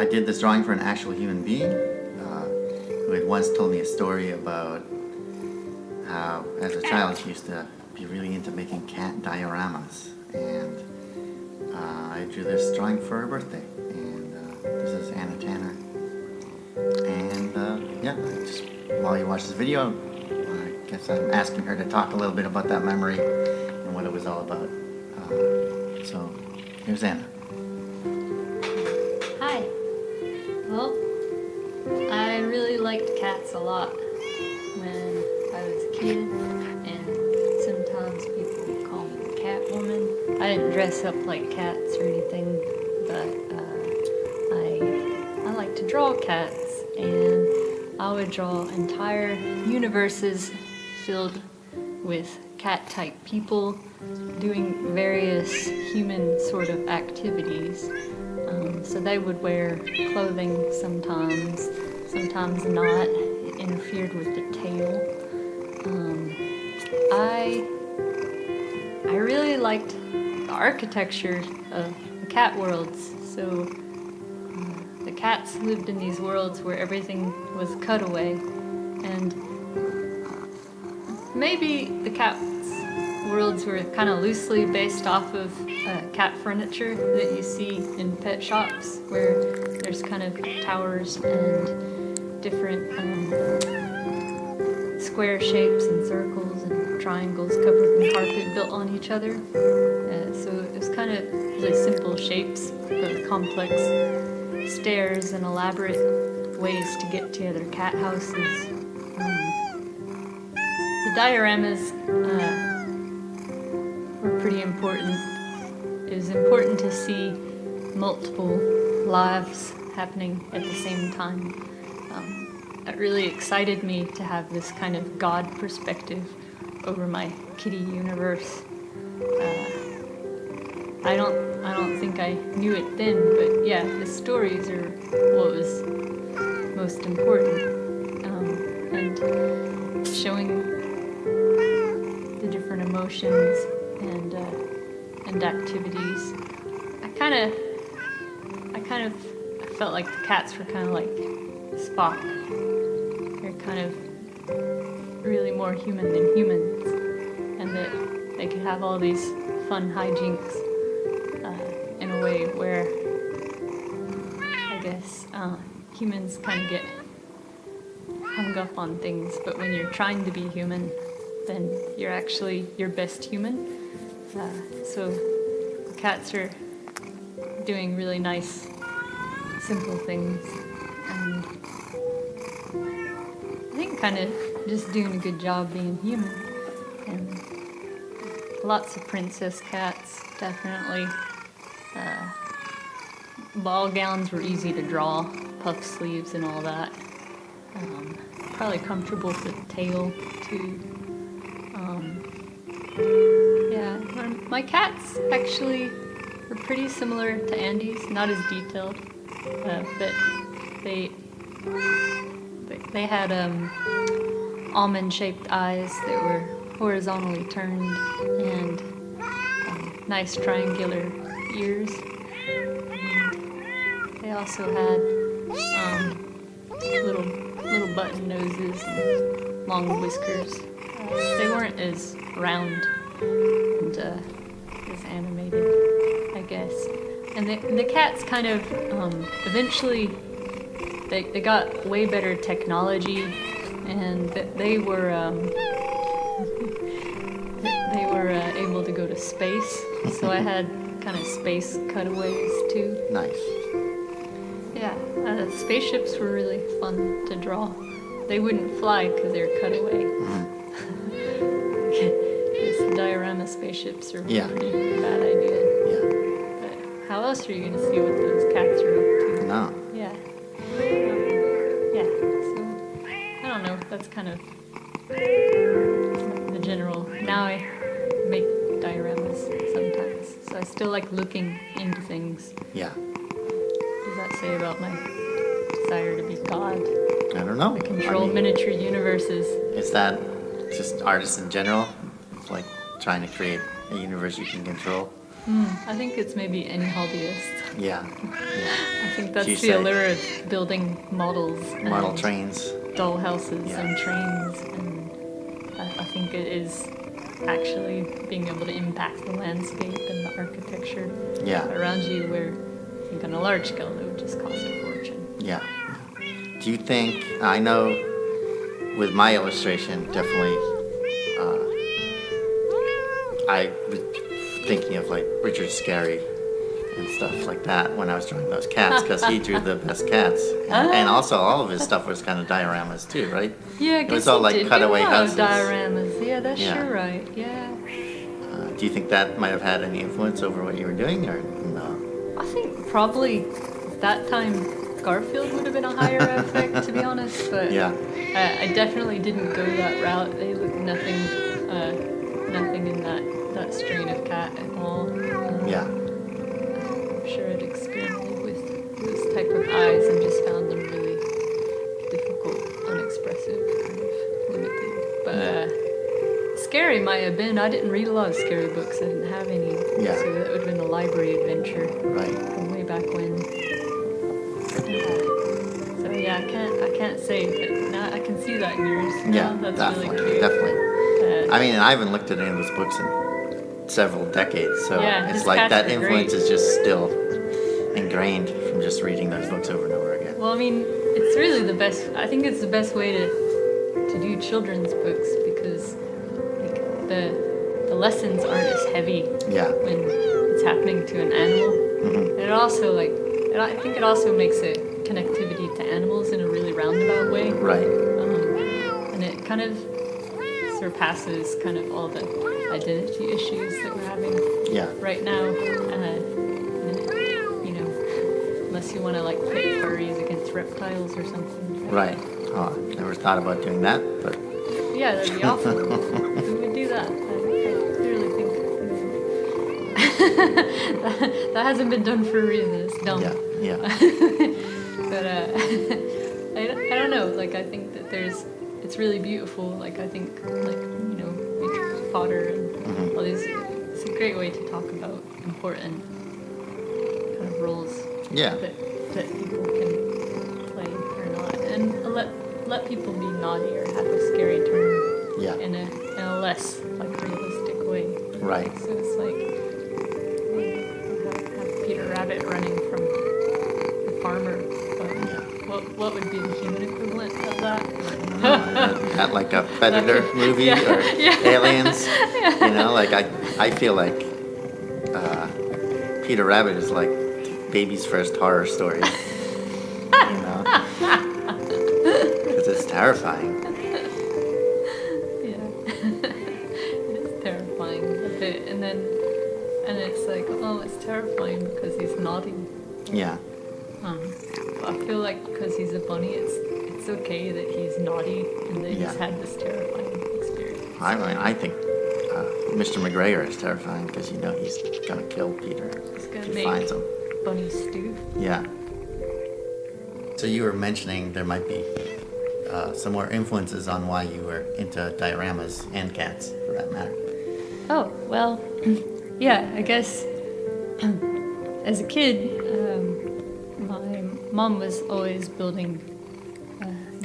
I did this drawing for an actual human being who had once told me a story about how, as a child, she used to be really into making cat dioramas. And I drew this drawing for her birthday. And this is Anna Tanner. And yeah, just while you watch this video, I guess I'm asking her to talk a little bit about that memory and what it was all about. So here's Anna. Hi. Well, I really liked cats a lot when I was a kid, and sometimes people would call me the cat woman. I didn't dress up like cats or anything, but I like to draw cats, and I would draw entire universes filled with cat-type people doing various human sort of activities. So they would wear clothing sometimes not. It interfered with the tail. I really liked the architecture of the cat worlds. So the cats lived in these worlds where everything was cutaway, and maybe the cats worlds were kind of loosely based off of cat furniture that you see in pet shops, where there's kind of towers and different square shapes and circles and triangles covered in carpet built on each other. So it was kind of really simple shapes, but complex stairs and elaborate ways to get to other cat houses. The dioramas were pretty important. It was important to see multiple lives happening at the same time. It really excited me to have this kind of God perspective over my kitty universe. I don't think I knew it then, but yeah, the stories are what was most important, and showing the different emotions and activities. I felt like the cats were kind of like Spock. They're kind of really more human than humans, and that they could have all these fun hijinks in a way where I guess humans kind of get hung up on things, but when you're trying to be human, then you're actually your best human. So the cats are doing really nice, simple things, and I think kind of just doing a good job being human. And lots of princess cats, definitely. Ball gowns were easy to draw, puff sleeves and all that. Probably comfortable for the tail too. Yeah, my cats actually were pretty similar to Andy's, not as detailed, but they had almond-shaped eyes that were horizontally turned, and nice triangular ears. And they also had little button noses and long whiskers. They weren't as round and as animated, I guess. And the cats kind of eventually they got way better technology, and they were able to go to space. So I had kind of space cutaways too. Nice. Yeah, spaceships were really fun to draw. They wouldn't fly because they're cutaway. Because diorama spaceships are a pretty bad idea. Yeah. But how else are you going to see what those cats are up to? No. Yeah. Yeah, so I don't know, that's kind of the general. Now I make dioramas sometimes, so I still like looking into things. Yeah. What does that say about my desire to be God? I don't know. To control miniature universes. Is that just artists in general? Like trying to create a universe you can control? I think it's maybe any hobbyist. Yeah. I think that's She the said- allure of building models, Model and trains. doll houses Yeah. and trains, and I think it is actually being able to impact the landscape and the architecture Yeah. around you, where I think on a large scale it would just cost a fortune. Yeah. Do you think, I know with my illustration, definitely, I was thinking of like Richard Scarry and stuff like that when I was drawing those cats, because he drew the best cats. And also all of his stuff was kind of dioramas too, right? Yeah, I It was guess all he like did cutaway do a lot of houses. dioramas. Yeah, that's Yeah. sure right. Yeah. Do you think that might have had any influence over what you were doing, or no? I think probably at that time Garfield would have been a higher effect, to be honest. But Yeah. I definitely didn't go that route. They look nothing in that strain of cat at all. Yeah. I'm sure I'd experimented with those type of eyes and just found them really difficult, unexpressive, kind of limited. But scary might have been. I didn't read a lot of scary books. I didn't have any. Yeah. So that would have been a library adventure Right. from way back when. So yeah, I can't say, but now I can see that in yours. Yeah, Now. That's definitely, really cute. definitely. Uh, I mean, and I haven't looked at any of those books in several decades, so Yeah, it's his like cats that are influence great. is just still ingrained from just reading those books over and over again. Well, I mean, it's really the best. I think it's the best way to do children's books, because like the lessons aren't as heavy Yeah. when it's happening to an animal. Mhm. And it also I think it also makes a connectivity to animals in a really roundabout way. Right. And it kind of surpasses kind of all the identity issues that we're having Yeah. right now. You know, unless you want to like pit furries against reptiles or something. Right. Oh, I never thought about doing that, but Yeah, that'd be awful. Who would do that? I clearly think that hasn't been done for a reason. It's dumb. yeah, yeah, But I don't know. Like I think that it's really beautiful. Like I think like fodder and all these. It's a great way to talk about important kind of roles yeah, that people can play or not, and let people be naughty or have a scary turn yeah. in a less like realistic way. Right. So it's like have Peter Rabbit running from the farmer. But what would be the human equivalent of that? Not like a Predator movie Yeah. or Yeah. Aliens. You know, like I feel like Peter Rabbit is like baby's first horror story. You know, because it's terrifying. Yeah, it's terrifying a bit, and it's like, oh, it's terrifying because he's naughty. Yeah, But I feel like because he's a bunny, it's okay that he's naughty and that Yeah. he's had this terrifying experience. I think Mr. McGregor is terrifying because you know he's gonna kill Peter He's gonna if he make finds him. bunny stew. Yeah. So you were mentioning there might be some more influences on why you were into dioramas and cats, for that matter. Oh, well, yeah, I guess as a kid, my mom was always building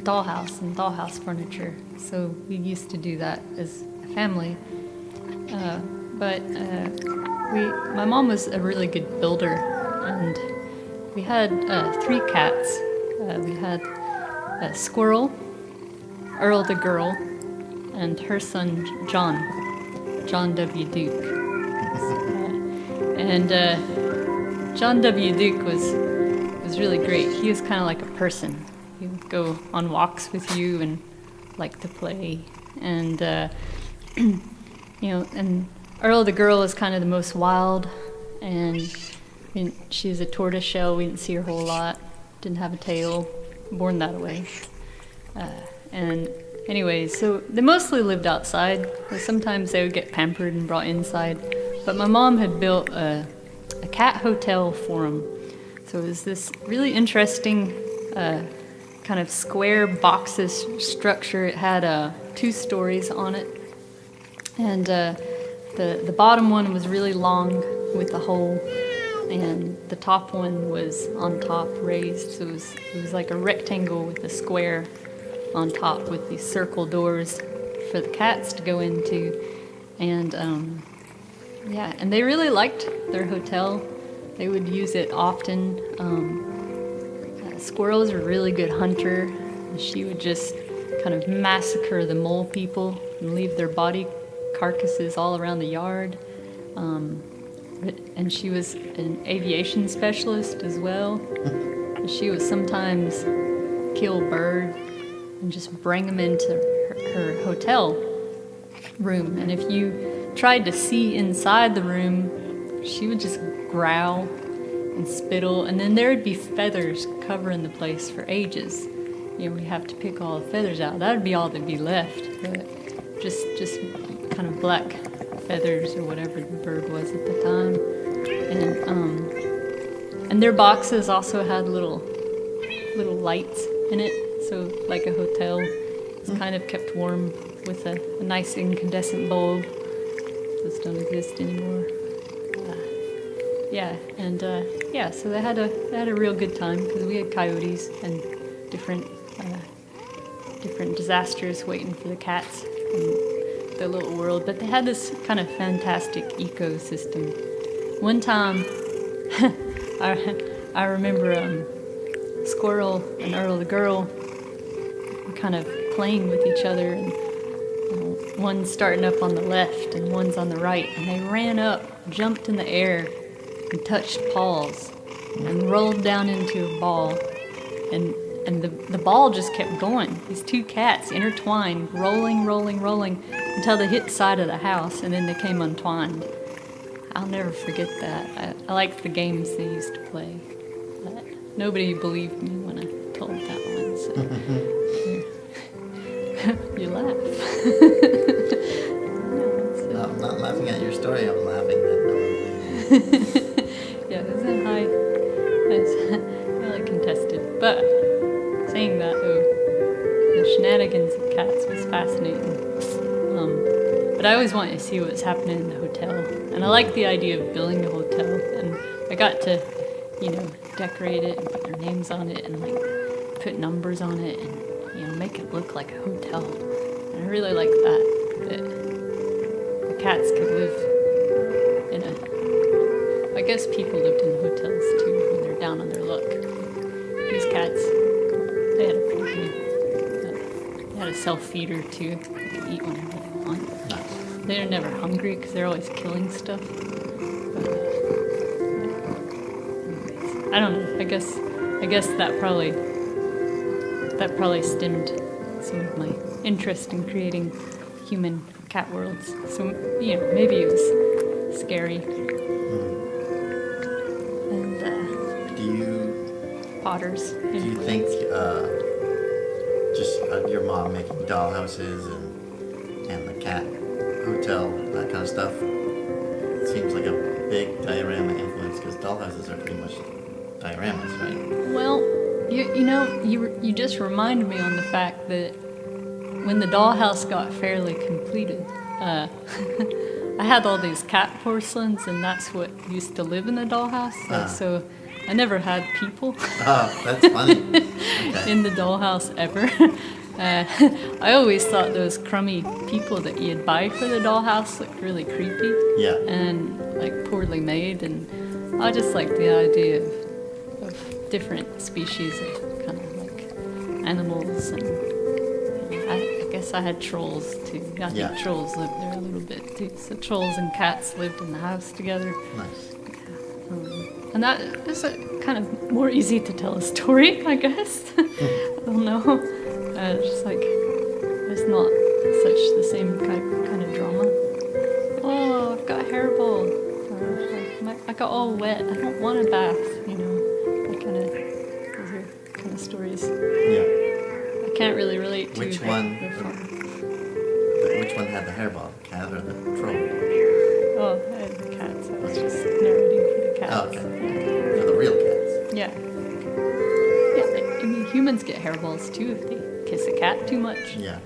dollhouse and dollhouse furniture, so we used to do that as a family. But my mom was a really good builder, and we had 3 cats. We had a squirrel, Earl the girl, and her son John W. Duke. And John W. Duke was really great. He was kind of like a person. He would go on walks with you and like to play. And and Earl the girl is kind of the most wild. And she was a tortoise shell. We didn't see her a whole lot. Didn't have a tail. Born that way. And anyway, so they mostly lived outside. But sometimes they would get pampered and brought inside. But my mom had built a cat hotel for them. So it was this really interesting kind of square boxes structure. It had 2 stories on it. And the bottom one was really long with a hole. and the top one was on top raised, so it was like a rectangle with a square on top with these circle doors for the cats to go into. And yeah, and they really liked their hotel. They would use it often. Squirrel's a really good hunter. She would just kind of massacre the mole people and leave their body carcasses all around the yard. And she was an aviation specialist as well. She would sometimes kill birds and just bring them into her hotel room. And if you tried to see inside the room, she would just growl and spittle, and then there would be feathers covering the place for ages. You know, we have to pick all the feathers out. That would be all that'd be left, but just kind of black feathers or whatever the bird was at the time. And their boxes also had little lights in it, so like a hotel. It's kind of kept warm with a nice incandescent bulb. Those don't exist anymore. So they had a real good time because we had coyotes and different disasters waiting for the cats in their little world. But they had this kind of fantastic ecosystem. One time, I remember Squirrel and Earl the girl were kind of playing with each other, and one's starting up on the left and one's on the right, and they ran up, jumped in the air, and touched paws, and rolled down into a ball, and the ball just kept going. These two cats intertwined, rolling, until they hit the side of the house, and then they came untwined. I'll never forget that. I liked the games they used to play, but nobody believed me when I told that one, so you laugh. No, I'm not laughing at your story, I'm laughing that no one believes you. Yeah, it was highly contested. But saying that though, the shenanigans of cats was fascinating. But I always wanted to see what was happening in the hotel, and I liked the idea of building a hotel. And I got to, decorate it and put their names on it, and like put numbers on it, and make it look like a hotel. And I really liked that the cats could live in a. I guess people lived in hotels too when they're down on their luck. These cats, they had a pretty good. They had a self-feeder too. They could eat whenever they want. Nice. They're never hungry because they're always killing stuff. But, anyways, I don't know. I guess that probably stemmed some of my interest in creating human cat worlds. So maybe it was scary. Potters. Do you think just your mom making dollhouses and the cat hotel, that kind of stuff, seems like a big diorama influence, because dollhouses are pretty much dioramas, right? Well, you just reminded me on the fact that when the dollhouse got fairly completed, I had all these cat porcelains, and that's what used to live in the dollhouse. So I never had people that's funny. Okay. in the dollhouse ever. I always thought those crummy people that you'd buy for the dollhouse looked really creepy. Yeah. And like poorly made, and I just like the idea of different species of kind of like animals, and I guess I had trolls too. I think trolls lived there a little bit too. So trolls and cats lived in the house together. Nice. And that is a kind of more easy to tell a story, I guess. I don't know. Just like, it's not such the same kind of drama. Oh, I've got a hairball. I got all wet. I don't want a bath, Those are kind of stories. Yeah. I can't really relate to. Which one had the hairball, the cat or the troll? Oh, I had the cats. I was just narrating for the cats. Oh, okay. For the real cats. Yeah. Yeah, I mean, humans get hairballs too if they kiss a cat too much. Yeah.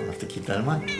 I'll have to keep that in mind.